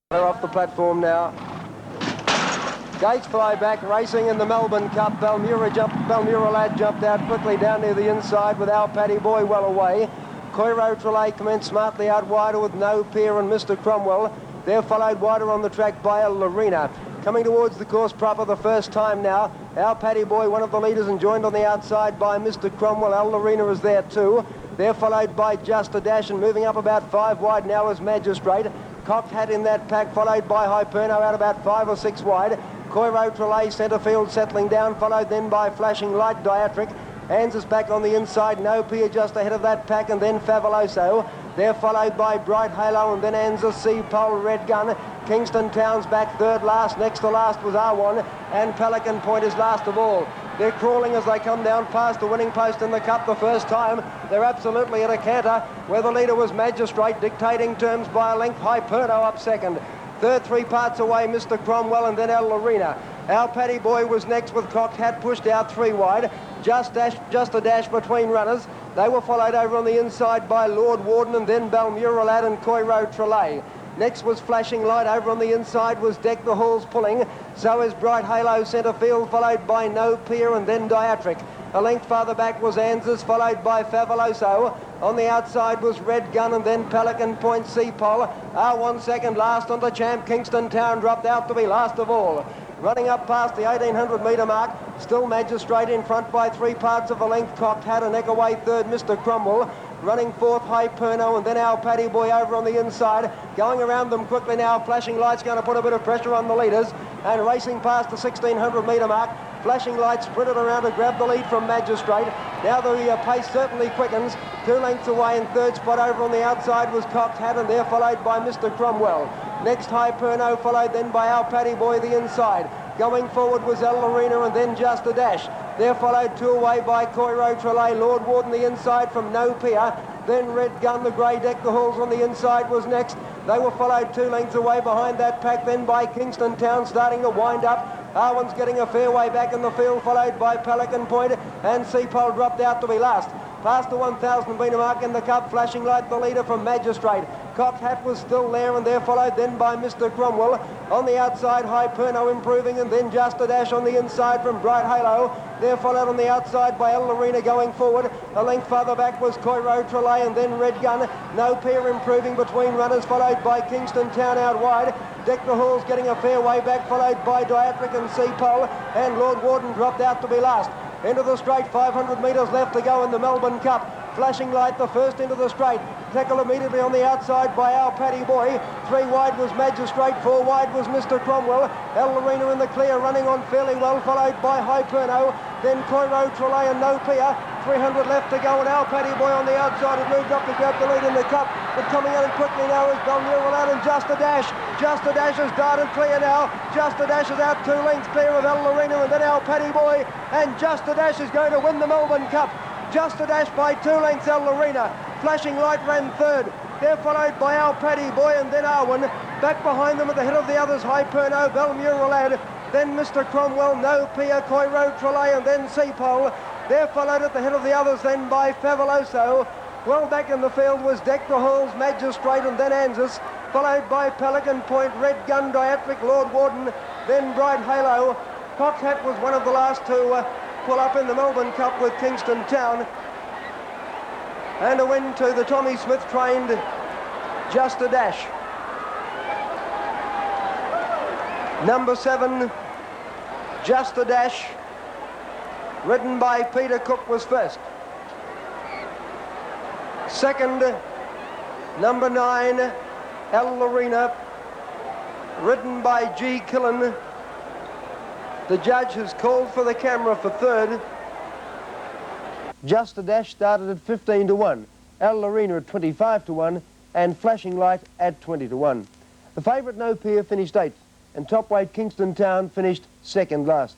They're off the platform now. Gates fly back, racing in the Melbourne Cup. Balmura Lad jumped out quickly down near the inside with our Paddy Boy well away. Coiro Trelay commenced smartly out wider with No Peer and Mr. Cromwell. They're followed wider on the track by El Lorena. Coming towards the course proper the first time now. Our Paddy Boy, one of the leaders, and joined on the outside by Mr. Cromwell. El Lorena is there too. They're followed by Just a Dash, and moving up about 5 wide now is Magistrate. Cocked Hat in that pack, followed by Hyperno out about 5 or 6 wide. Coiro Trelay centre field settling down, followed then by Flashing Light Diatric. Anza's back on the inside, No Peer just ahead of that pack, and then Fabuloso. They're followed by Bright Halo, and then Anza, Sea Pole, Red Gun. Kingston Town's back third last. Next to last was R1, and Pelican Point is last of all. They're crawling as they come down past the winning post in the Cup the first time. They're absolutely at a canter, where the leader was Magistrate, dictating terms by a length. Hyperno up second. Third, 3 parts away, Mr. Cromwell, and then El Lorena. Our Paddy Boy was next with Cocked Hat pushed out 3 wide. Just a dash between runners. They were followed over on the inside by Lord Warden, and then Balmura Lad and Coiro Trelay. Next was Flashing Light. Over on the inside was Deck the Halls pulling. So is Bright Halo centre field, followed by No Peer and then Diatric. A length farther back was Anza's, followed by Fabuloso. On the outside was Red Gun and then Pelican Point, Sea Pole. R1 second last on the champ. Kingston Town dropped out to be last of all. Running up past the 1800 metre mark, still Magistrate in front by 3 parts of a length. Cocked Hat, a neck away third, Mr. Cromwell. Running fourth, Hyperno, and then our Paddy Boy over on the inside. Going around them quickly now. Flashing Light's going to put a bit of pressure on the leaders. And racing past the 1600 metre mark. Flashing Light sprinted around to grab the lead from Magistrate. Now the pace certainly quickens. 2 lengths away in third spot over on the outside was Cocked Hat, and they're followed by Mr. Cromwell. Next, Hyperno, followed then by our Paddy Boy the inside. Going forward was El Lorena and then Just a Dash. They're followed 2 away by Coiro Trelay. Lord Warden the inside from No Peer. Then Red Gun, the grey Deck the Halls on the inside was next. They were followed 2 lengths away behind that pack then by Kingston Town, starting to wind up. R1's getting a fair way back in the field, followed by Pelican Point, and Sea Pole dropped out to be last. Past the 1,000 metre mark in the Cup, Flashing Light the leader from Magistrate. Cocked Hat was still there, and they're followed then by Mr. Cromwell. On the outside, Hyperno improving, and then Just a Dash on the inside from Bright Halo. They're followed on the outside by El Lorena going forward. A length farther back was Coiro Trelay, and then Red Gun. No Peer improving between runners, followed by Kingston Town out wide. Deck the Halls getting a fair way back, followed by Diatric and Sea Pole, and Lord Warden dropped out to be last. Into the straight, 500 metres left to go in the Melbourne Cup. Flashing Light the first into the straight. Tackled immediately on the outside by our Paddy Boy. 3 wide was Magistrate, 4 wide was Mr. Cromwell. El Lorena in the clear, running on fairly well, followed by Hyperno. Then Coiro Trelay and No Peer. 300 left to go, and our Paddy Boy on the outside had moved up to grab the lead in the Cup. But coming in quickly now is Balmura Lad and Just a Dash. Just a Dash has darted clear now. Just a Dash is out 2 lengths clear of El Lorena, and then our Paddy Boy. And Just a Dash is going to win the Melbourne Cup. Just a Dash by 2 lengths, El Lorena. Flashing Light ran third. They're followed by our Paddy Boy and then R1. Back behind them at the head of the others, Hyperno, Balmura Lad. Then Mr. Cromwell, No Peer, Coiro Trelay, and then Sea Pole. They're followed at the head of the others then by Fabuloso. Well back in the field was Deck the Halls, Magistrate, and then Anzus. Followed by Pelican Point, Red Gun, Diatric, Lord Warden, then Bright Halo. Cocked Hat was one of the last to pull up in the Melbourne Cup with Kingston Town. And a win to the Tommy Smith trained Just a Dash. Number 7, Just a Dash, ridden by Peter Cook, was first. Second, number 9, El Lorena, ridden by G. Killen. The judge has called for the camera for third. Just a Dash started at 15 to 1, El Lorena at 25 to 1, and Flashing Light at 20 to 1. The favourite No Peer finished 8th, and top weight Kingston Town finished second last.